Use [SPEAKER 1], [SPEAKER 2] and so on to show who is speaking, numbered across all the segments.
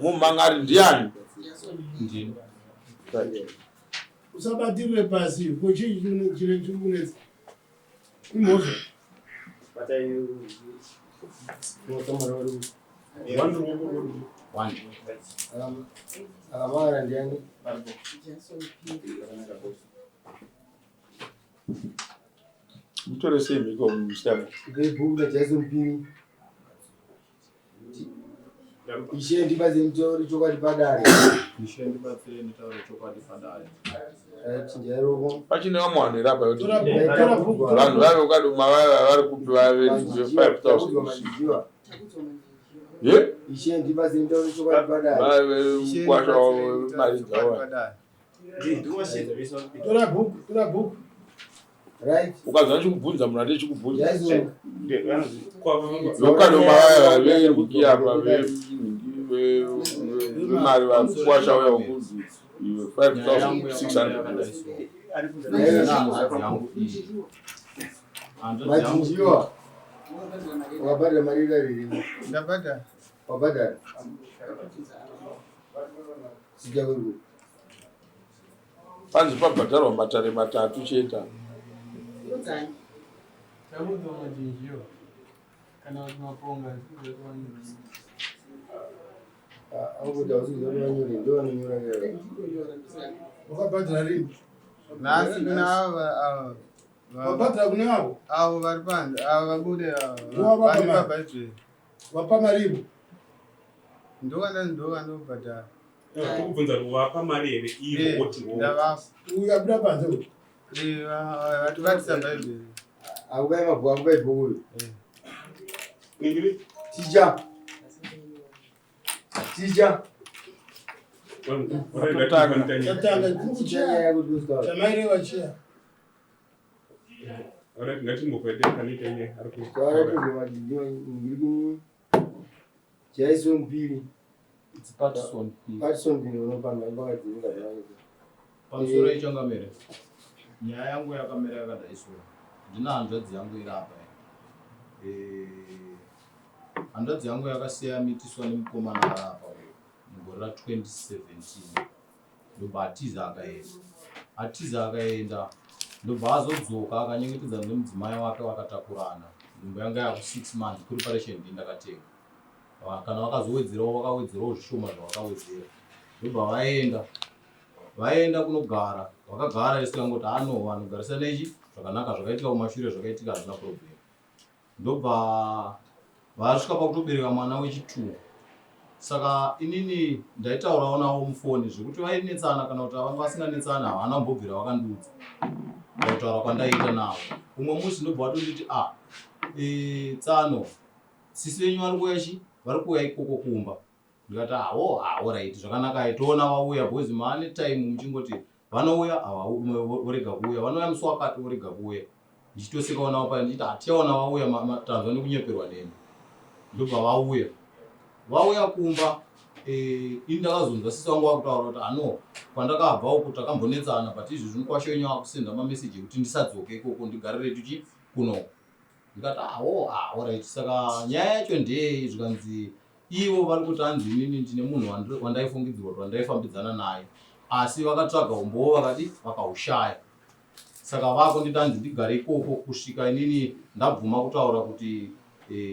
[SPEAKER 1] Mumangari ndiani?
[SPEAKER 2] Ndini.
[SPEAKER 3] Usabatire pasi kuchi chile chimunezi. Imozo.
[SPEAKER 4] Batai
[SPEAKER 2] One.
[SPEAKER 4] Amara ndiani?
[SPEAKER 1] Mtore semi kwa msema.
[SPEAKER 4] Ngebuka Jason Pini. Ishe ndibaze mtori chokwadi padare.
[SPEAKER 2] Ishe ndibaze mtori chokwadi padare.
[SPEAKER 4] Chinjaro
[SPEAKER 1] Pachine wamwane rapa yote.
[SPEAKER 4] tora buku.
[SPEAKER 1] Vanhu vave ukaduma vari kupiwa 5,000. Ye?
[SPEAKER 4] Ishe ndibaze mtori chokwadi padare.
[SPEAKER 1] Vave kwasha mari dzawo.
[SPEAKER 3] Tora buku.
[SPEAKER 4] Right.
[SPEAKER 1] Ukazwa chikubvunza munhu ati chikubvunza.
[SPEAKER 4] Jason.
[SPEAKER 1] Ukaduma vave kukia vave mari vakwasha uya unguzi 5,600.
[SPEAKER 4] Machinjiwa. Wabada marida riri.
[SPEAKER 3] Ndabada.
[SPEAKER 4] Wabada. Sijawewe.
[SPEAKER 1] Panzi pabhadharwa matare matatu cheta.
[SPEAKER 3] Tabuto machinjiwa. Kana maponga.
[SPEAKER 4] Anguta usizonyore ndo anonyora ngere.
[SPEAKER 3] Wakabadra rini?
[SPEAKER 5] Nasi kuna
[SPEAKER 3] Wabadra kunao?
[SPEAKER 5] avo vari panze avo vabude
[SPEAKER 3] Wababa
[SPEAKER 5] vabaitwe
[SPEAKER 3] wapa maribu.
[SPEAKER 5] ndobhadhara
[SPEAKER 6] kubvunza wapa mari here ivo oti
[SPEAKER 5] ndavapo
[SPEAKER 3] Uyabuda panze.
[SPEAKER 5] vati vatisa bhaibheri
[SPEAKER 4] Akubai mabhuku akubai bhuku.
[SPEAKER 6] ningiri
[SPEAKER 4] Ticha.
[SPEAKER 3] Tatanga kuchaya
[SPEAKER 4] Yakudusta.
[SPEAKER 3] tamaire wachia.
[SPEAKER 6] ngatingokwedekanitene ari
[SPEAKER 4] Kwara kuzomajinjiwa ngirikini. Jason Pini.
[SPEAKER 2] It's Patterson.
[SPEAKER 4] Patterson Pini unopanda mbakadzinga bhaibheri.
[SPEAKER 2] Pamusoro ichangamere. Nyaya yangu yakamera yakadaiswa. Ndina hanzvadzi yangu iri apa. Hanzvadzi yangu yakasiya mitiswa nemukomana ari apa mugore ra2017. Ndobva atiza akaenda. Ndobva azodzoka akanyengetedza nemudzimai wake vakatakurana. Nzvimbo yanga yaku6 months preparation ndakatenga. Kana vakazowedzerawo vakawedzerawo zvishoma zvavakawedzera. Ndobva vaenda kunogara. Vakagara isikangoti vanogarisana ichi zvakanaka zvakaitika kumashure zvakaitika hazvina problem. Ndobva vasvika pakutobereka mwana wechi2. Saka inini ndaitaurawo navo mufoni zvekuti vainetsana kana kuti vanga vasinganetsana havana kumbobvira vakandudza kutaura kwandaita navo. Umwe musi ndobva watonditi Tsano sisi venyu vari kuyachi vari kuuya ikoko kumba. Ndikati right zvakanaka toona vauya boys maane time muchingoti vanouya vorega kuuya vanouya musi wakati vorega kuuya. Ndichitosekawo navo paya ndichiti hatiyaona vauya tanzwa nekunyeperwa neni. Ndobva vauya kumba. Ini ndakazonzwa sisi vangu vakutaura kuti pandakabva uku takambonetsana but izvi zvinokwasha wenyu vakusenda mameseji ekuti ndisadzoke ikoko ndigarire tuchi kuno. Ndikati right. Saka nyaya yacho ndeye zvikanzi ivo vari kuti hanzi inini ndine munhu wandaifungidzirwa kuti wandaifambidzana naye asi vakatsvaga umbowo vakaushaya. Saka vakonditi hanzi ndigare ikoko kusvika inini ndabvuma kutaura kuti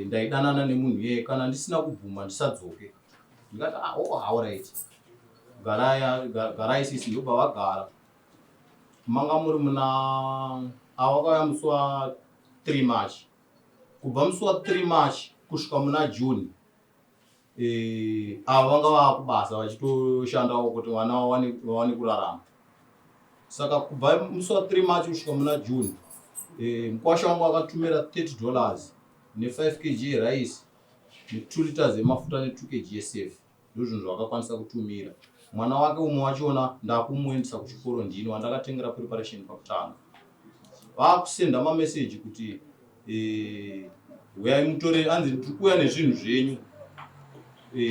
[SPEAKER 2] ndaidanana nemunhu iye kana ndisina kubvuma ndisadzoke. Ndikati right. Garai sisi. Ndobva vagara. Manga muri muna vakauya musi wa3 March. Kubva musi wa3 March kusvika muna June ava vanga vakubasa vachitoshandawo kuti vana vawane kurarama. Saka kubva musi wa3 March kusvika muna June mukwasha wangu akatumira $30 ne5 kg yerice ne2 liters yemafuta ne2 kg yesafe. Ndozvinhu zvakakwanisa kutumira. Mwana wake umwe wachona ndakumuendesa kuchikoro ndini wandakatengera preparation pakutanga. Vakusenda mameseji kuti uyai mutore hanzi tikuuya nezvinhu zvenyu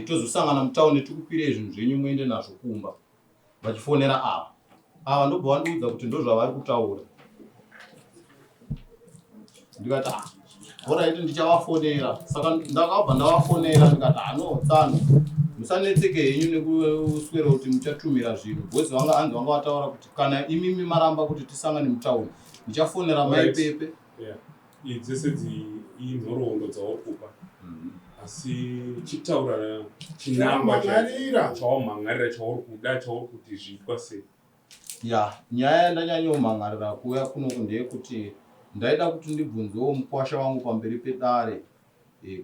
[SPEAKER 2] tozosangana mutauni tikupirei zvinhu zvenyu muende nazvo kumba. Vachifonera ava ndobva vandiudza kuti ndozvavari kutaura. Ndikati alright ndichavafonera. Saka ndakabva ndavafonera ndikati Tsano musanetseke henyu nekuswera kuti muchatumira zvinhu bhozi hanzi vanga vataura kuti kana imimi maramba kuti tisangane mutauni ndichafonera maipepe
[SPEAKER 6] idzi dzese inhoroondo dzauri kupa asi chitaura chinangwa chaumhangarira chauri kuda chauri kuti zviitwa sei.
[SPEAKER 2] Nyaya yandanyanyomhangarira kuuya kunoku ndeyekuti ndaida kuti ndibvunzewo mukwasha wangu pamberi pedare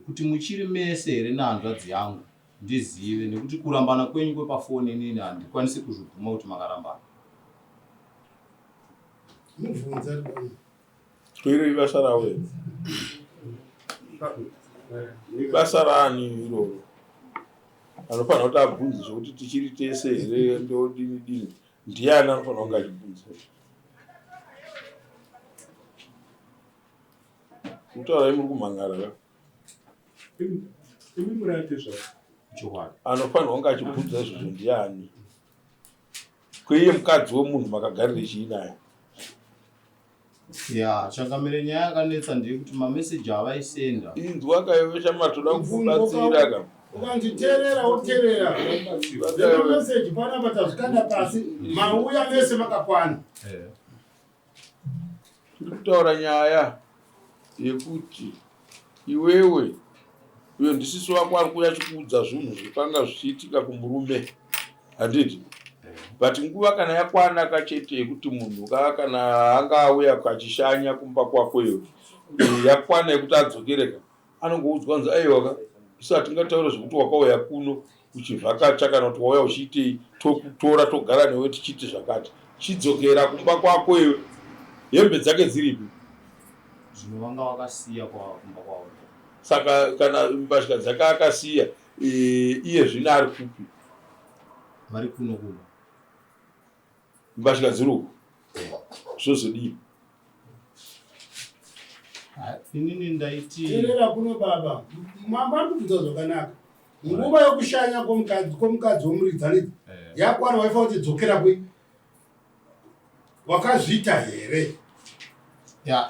[SPEAKER 2] kuti muchiri mese here nehanzvadzi yangu ndizive, nekuti kurambana kwenyu kwepafoni inini handikwanisi kuzvibvuma kuti makarambana.
[SPEAKER 1] Iri ibasa rawe. Ibasa rani iroro. Anofanira kuti abvunze zvokuti tichiri tese here ndodini. Ndiani anofanira kunge achibvunza. Mutaurai muri kumhangarira.
[SPEAKER 6] Imi murate zvavo.
[SPEAKER 2] Chokwadi.
[SPEAKER 1] Anofanira kunge achibvunza izvozvo ndiani. Kweiye mukadzi womunhu makagarire chii naye.
[SPEAKER 2] Changamire nyaya yakanetsa ndeyekuti mameseji avaisenda.
[SPEAKER 1] Inzwi akayovesha matoda kufubatsira ka.
[SPEAKER 3] Ukanditerera woterera. Meseji panapa tazvikanda pasi. Mauya mese makakwana.
[SPEAKER 1] Tiri kutaura nyaya yekuti iwewe uyo ndisisi wako ari kuuya chikuudza zvinhu zvakanga zvichiitika kumurume. Handiti? But nguva kana yakwana kachete yekuti munhu kana anga auya kachishanya kumba kwakweyo yakwana yekuti adzokereka anongoudzwa nzi aiwa isu hatingataure zvokuti wakauya kuno uchivhakacha kana kuti wauya uchiitei tokutora togara newe tichiite zvakati chidzokera kumba kwakweyo hembe dzake dziripi
[SPEAKER 2] zvino vanga vakasiya kumba kwavo.
[SPEAKER 1] Saka kana mbasha dzake akasiya iye zvino ari kupi
[SPEAKER 2] vari kuno kuno
[SPEAKER 1] mbasha dziruku zvozodii
[SPEAKER 2] inini ndaiti
[SPEAKER 3] terera kuno baba mamba kubvunza zvakanaka nguva yokushanya kwomukadzi womuridzaridzi yakwana waifa kuti dzokera kwi wakazviita here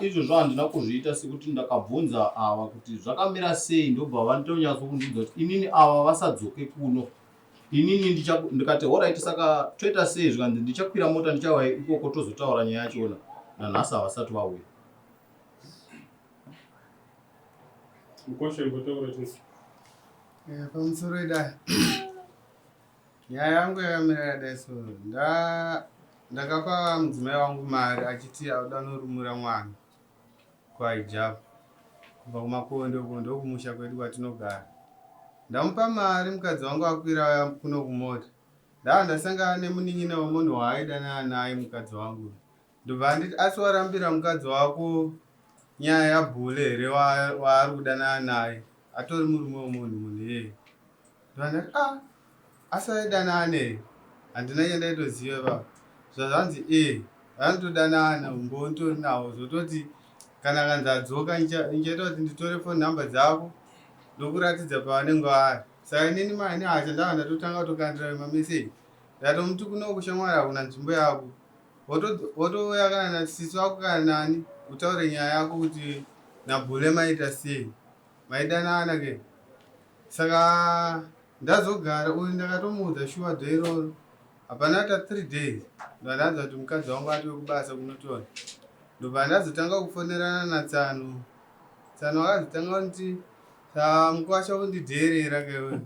[SPEAKER 2] izvozvo handina kuzviita sekuti ndakabvunza ava kuti zvakamira sei ndobva vanotonyatso kundudza kuti inini ava vasadzoke kuno inini ndikati alright saka toita sei zvikanzi ndichakwira mota ndichauya ikoko tozotaura nyaya yachona nanhasi havasati vauya.
[SPEAKER 6] Mukosha imbotaura chii?
[SPEAKER 5] Pamusoro wedai nyaya yangu yakamira yakadai so ndakapa mudzimai wangu mari achiti auda norumura mwana kwaijava kubva kumakondo kumusha kwedu kwatinogara. Ndamupa mari mukadzi wangu akwira kuno kumota ndandasangana nemunin'ina wemunhu waaidana naye mukadzi wangu ndobva nditi asi warambira mukadzi wako nyaya yabhule here waari kudanana naye atori murume wemunhu yeye ndandati asi aidanane handina chandaitoziva baba zvazvanzi vanotodanana umbonitori nawo zvototi kana kanzi adzoka nichaita kuti nditore phone number dzako ndokuratidza pavanenge vari. Saka inini maine hacha ndava ndatotanga kutokandira mameseji ndatomuti kuno kushamwari hakuna nzvimbo yako wotouya kana nasisi wako kana nani utaure nyaya yako kuti nabhule maita sei maidanana ke. Saka ndazogara uyu ndakatomuudza shuwa dhoiroro hapana ta 3 days ndandanza kuti mukadzi wangu ati wekubasa kunotora ndobva ndazotanga kufonerana naTsano akazotanga kuti mukwasha kundidheerera kewe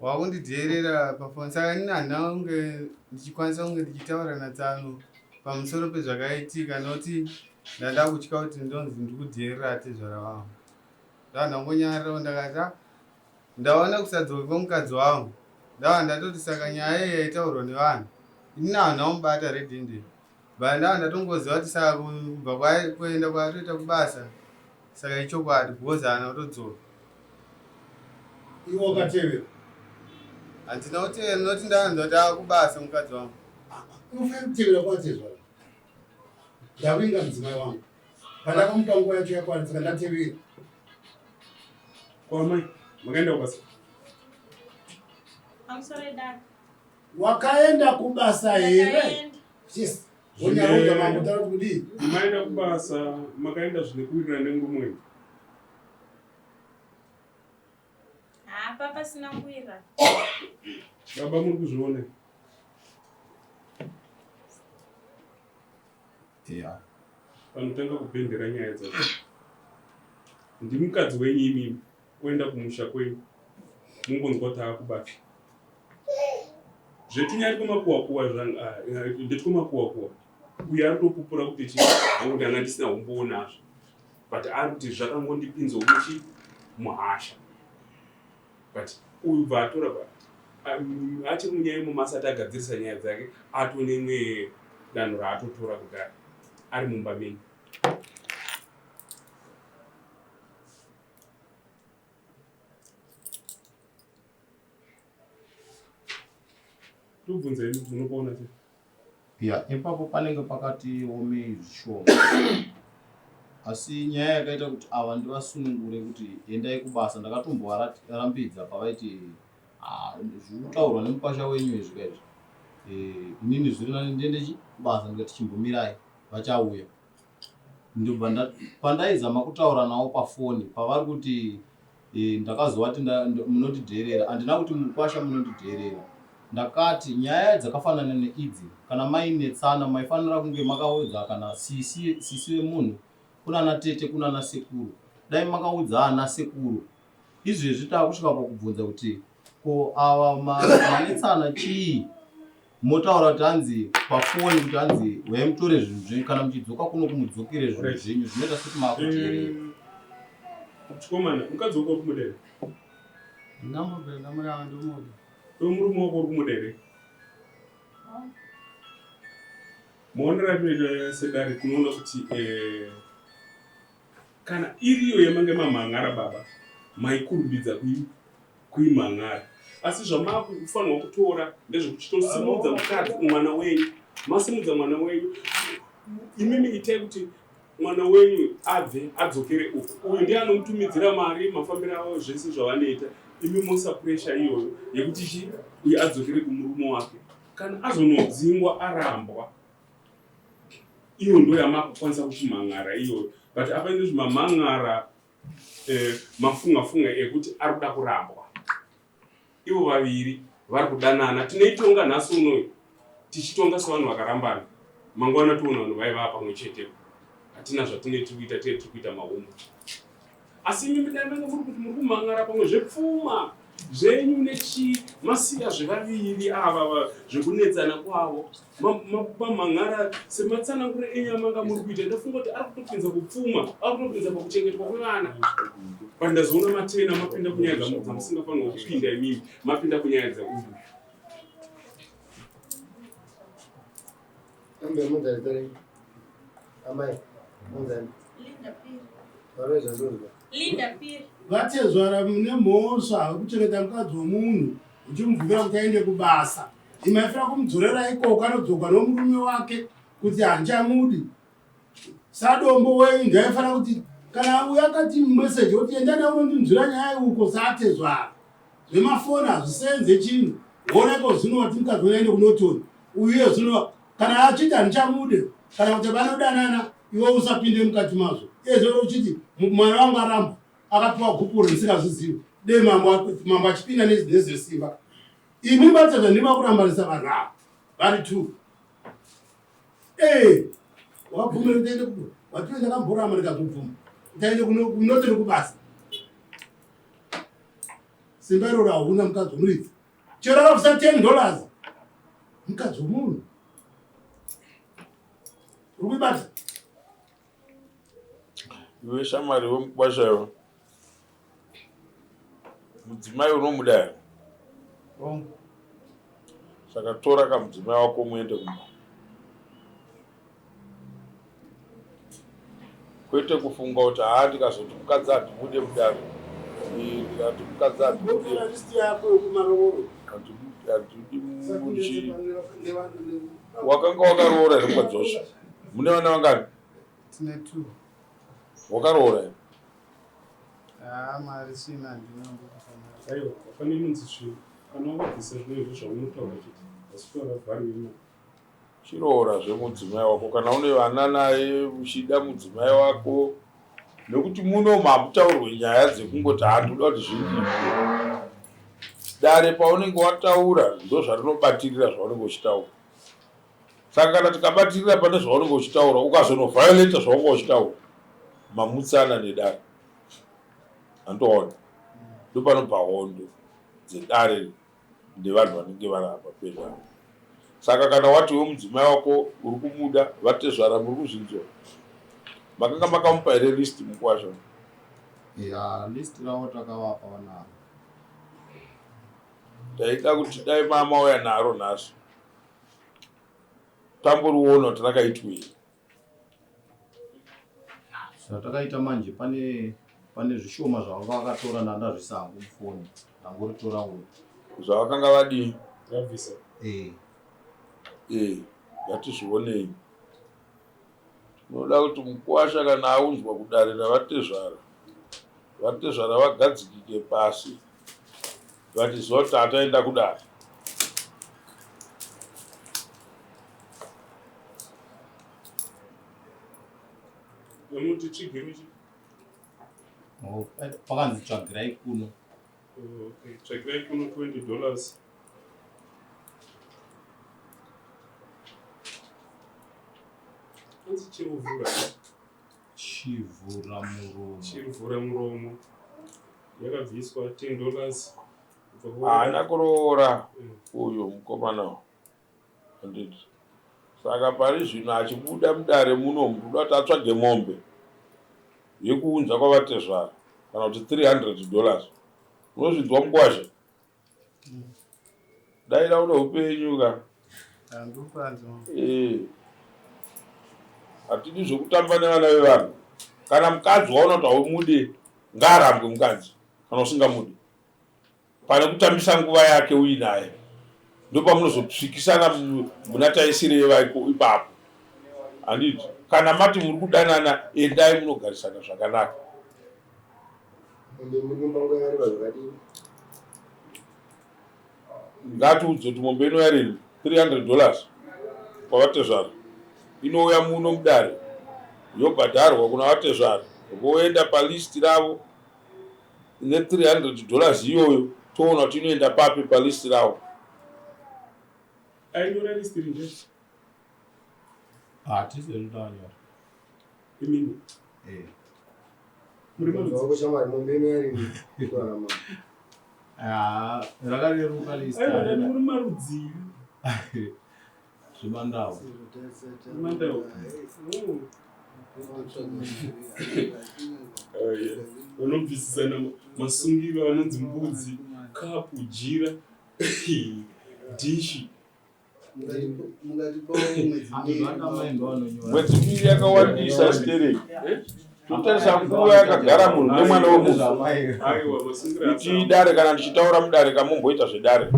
[SPEAKER 5] wakundidheerera pafoni. Saka inini handina kunge ndichikwanisa kunge ndichitaura naTsano pamusoro pezvakaitika nokuti ndanda kutya kuti ndonzi ndikudheerera atezvara wangu ndandangonyarirawo ndakati ndaona kusadzoka kwomukadzi wangu ndava ndatoti saka nyaya iyi yaitaurwa nevanhu inini handina kumubata redhende bva ndava ndatongoziva kuti saka kubva kuenda kwatoita kubasa saka ichokwadi bhozi haana kutodzoka.
[SPEAKER 3] iwo ukatevera
[SPEAKER 5] handina kutevera noti ndavanza kuti akubasa mukadzi wangu
[SPEAKER 3] unofanira kutevera kwatezva ndavinga mudzimai wangu pandakamupa nguva yacho yakwana saka ndatevera.
[SPEAKER 6] Kwamai makaenda kubasa?
[SPEAKER 3] Wakaenda kubasa here? Yes. Onyaruka mamutara kudi.
[SPEAKER 6] Maenda kubasa makaenda zvine kuwirira nengurume.
[SPEAKER 7] Papa pasina kuira.
[SPEAKER 6] Baba muri kuzviona.
[SPEAKER 2] Yeah.
[SPEAKER 6] Panotanga kupendera nyaya dzacho. Ndimi mukadzi wenyu imimi, kuenda kumusha kwenyu. Mungonzwa kuti akubata. Zvetinyari kumakuwa-kuwa zvangu, ndeti kumakuwa-kuwa. Uye ari kutopupura kuti chii, anguti anga ndisina kumboonazvo. But ari kuti zvakangondipinzawo muhasha. But uyu bvatora achiri munyaya yemumasati agadzirisa nyaya dzake, atonemwe danho raatotora kugara ari mumba menyu. Tobvunzai munopaona sei?
[SPEAKER 2] Yeah, ipapo panenge pakati omi zvishoma. Asi nyaya yakaita kuti ava ndivasunungure kuti endai kubasa ndakatombovarambidza pavaiti zvirikutaurwa nemupasha wenyu izvi kaizvi. Inini zviri nani ndiende kubasa ndikati chimbomirai vachauya. Ndobva pandaizama kutaura navo pafoni pavari kuti ndakazovati munondidherera, handina kuti mupasha munondidherera. Ndakati nyaya dzakafanana neidzi kana maine tsana maifanira kunge makaudza kana sisi wemunhu kunana tete kunana sekuru. Dai makaudza ana sekuru. Izvezvi takusvika pakubvunza kuti ko ava mane tsana chii? Motaura kuti hanzi pafoni kuti hanzi waimutore zvinhu zvenyu kana muchidzoka kuno kumudzokere zvinhu zvenyu zvinoita sekuti makuteerera.
[SPEAKER 6] Chikomana, mukadzi wako kumudere?
[SPEAKER 5] Ndambobvenda muri ava ndomuda.
[SPEAKER 6] Murume wako uri kumudere? Muonera rinoita sedare tinoona kuti kana iriyo yamange mamhan'ara baba, maikurumbidza kuimhan'ara. Asi zvamakufanirwa kutora ndezvekuchitosimudza mukadzi mwana wenyu. Masimudza mwana wenyu, imimi itai kuti mwana wenyu abve adzokere uku. Uyu ndiye anomutumidzira mari, mafambiro avo zvese zvavanoita. Imi mosa pressure iyoyo yekuti chi uyu adzokere kumurume wake. Kana azonodzingwa arambwa, iyo ndo yamakukwanisa kuchimhan'ara iyoyo. But apa ndezvimamhan'ara mafunga ekuti ari kuda kurambwa. Ivo vaviri vari kudanana. Tinoitonga nhasi unoyu tichitonga sevanhu vakarambana. Mangwana toona vanhu vaiva pamwe chete. Hatina zvatinoiti kuita tiri kuita mahomwe. Asi imi mudai muri kuti muri kumhan'ara pamwe zvepfuma zvenyu nechi masiya zvevaviri ava zvekunetsana kwavo. Mamhan'ara sematsanangure enyama anga muri kuita ndafunga kuti ari kutopinza kupfuma, ari kutopinza pakuchengetwa kwevana. Pandazoona matena mapinda kunyaya dzamusingafanirwa kupinda imimi, mapinda kunyaya dzauyu.
[SPEAKER 4] Ambe munzani tori. Amai, munzani.
[SPEAKER 7] Linda Piri.
[SPEAKER 4] Varweza ndonga.
[SPEAKER 7] Linda Piri.
[SPEAKER 3] vatezvara nemhosva yekuchengeta mukadzi womunhu uchimubvumira kuti aende kubasa. Imaifira kumudzorera ikoko anodzoka nomurume wake kuti hanchamudi. Sadombo wenyu ndaifanira kuti kana uya akati meseji kuti enda naunondinzwira nyaya uko saatezvara. Zvemafoni hazvisenze chinhu. Oneko zvino wati mukadzi unoende kunotoni. Uye zvino kana achiti handichamude kana kuti vanodanana iwe usapinde mukati mazvo. Ezvo uchiti mwana wangu aramba akapiwa gupuro risingazvizivi. Dei mambo achipinda nezvesimba. Imi vatezva ndima kurambarisa vanhu ava vari tu. Wabvumira kuti aende kudo. Watiwe ndakamborama ndikakubvuma. Utaende kunotoni kubasa. Simba iroro hauna mukadzi womuridzi. Chero akabvisa $10. Mukadzi womunhu. Uri kuibata?
[SPEAKER 1] Iwe shamwari wemukubashayo. Mudzimai unomuda. Saka tora kamudzimai wako muende kumba. Kwete kufunga kuti ndikazoti mukadzi andimude mudaro. Ndikati mukadzi andimude.
[SPEAKER 3] Listi yako yekumaroro.
[SPEAKER 1] Handidi munchi. Wakanga wakaroora ere kwadzosha? Mune vana vangani?
[SPEAKER 5] Tine 2.
[SPEAKER 1] Wakaroora ere?
[SPEAKER 5] Mari sina ndinongokufana.
[SPEAKER 6] Aiwa, wafanira munzi zvinhu. Kana wakabvisa zvinhu zvaunotaura chiti. Asi vharima.
[SPEAKER 1] Chiroora zvemudzimai wako. Kana une vana naye uchida mudzimai wako. Nekuti muno hamutaurwe nyaya dzekungoti ndoda kuti zvindii. dare paunenge wataura ndo zvarinobatirira zvaunenge uchitaura. Saka kana tikabatirira pane zvaunenge uchitaura ukazonovhaoleta zvaunge uchitaura mamutsana nedare andoona ndopanobva hondo dzedare nevanhu vanenge vari apa pedaro. Saka kana watiwe mudzimai wako uri kumuda vatezvara muri kuzvinzwa makanga makamupa here list mukwasha?
[SPEAKER 2] List ravo takavapa vanaro.
[SPEAKER 1] Taida kuti dai mama uya naro nhasi tamboriona kuti rakaitwei.
[SPEAKER 2] Zvatakaita manje pane zvishoma zvavanga vakatora ndandazvisangu mufoni ndangoritora uyu
[SPEAKER 1] Zvavakanga vadii?
[SPEAKER 6] Rabvisa.
[SPEAKER 1] Ngatizvionei. Tinoda kuti mukwasha kana aunzwa kudare navatezvara, vatezvara vagadzikike pasi vatiziva kuti ataenda kudare.
[SPEAKER 6] Nomuti tsvigiruchi.
[SPEAKER 2] pakanzi tsvagirai kuno.
[SPEAKER 6] Tsvagirai kuno $20. Anzi chiruvura. Chiruvura muromo. Yakabviswa $10.
[SPEAKER 1] Haana kuroora uyu mukomana handiti. Saka pari zvino achibuda mudare muno munoda kuti atsvage mombe yekuunza kwavatezvara kana kuti $300. Unozvinzwa mukwasha? Daira une upenyu ka. Hatidi zvekutamba nevana vevanhu. Kana mukadzi waona kuti haumude ngaarambwe mukadzi kana usingamude. Pane kutambisa nguva yake uinaye. Ndopamunozotsvikisana muna taisireva ipapo. Handiti kana mati muri kudanana endai munogarisana zvakanaka. Ngatiudze kuti mombe inouya rini? $300 kwavatezvara. Inouya muno mudare yobhadharwa kuna vatezvara voenda palisti ravo ine $300 iyoyo toona kuti inoenda papi palisti ravo.
[SPEAKER 6] Ainyora listi rinje?
[SPEAKER 2] Hatizorudanya.
[SPEAKER 6] Imini? Muri
[SPEAKER 2] rakareruka list.
[SPEAKER 6] Muri marudzi.
[SPEAKER 2] Zvimandau.
[SPEAKER 6] Vanobvisisana masungiro anonzi mbudzi, kapu, jira, dishi.
[SPEAKER 1] Mwedzi miviri yakawandisa stereki. Totarisa nguva yakagara munhu nemwana wemunhu. Kuti dare kana ndichitaura mudare kamumboita zvedare.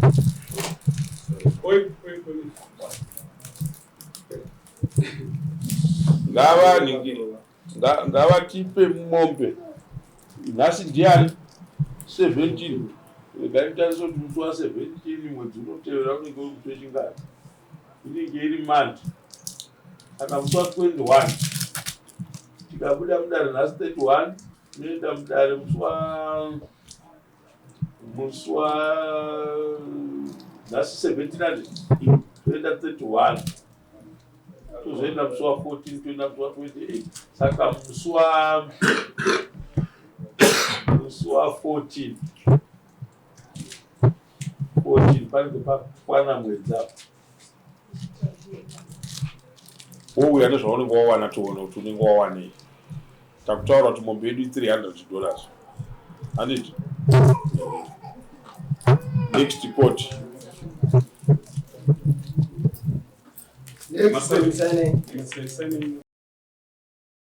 [SPEAKER 1] Ngavatipe mombe. Nhasi ndiani? 17. Regaitariswa kuti musi wa17 mwedzi unotevera unenge uri musi wechingani. Inenge iri mandi. Saka musi wa21 tikabuda mudare nhasi 31 tinoenda mudare musi wa nhasi 17 toenda 31 tozoenda musi wa 14 toenda musi wa 28. Saka musi wa 14 panenge pakwana mwedzi apo. Wouya nezvaunenge wawana toona kuti unenge wawanei. Takutaura kuti mombe yedu $300. Handiti? Next court.
[SPEAKER 4] Next.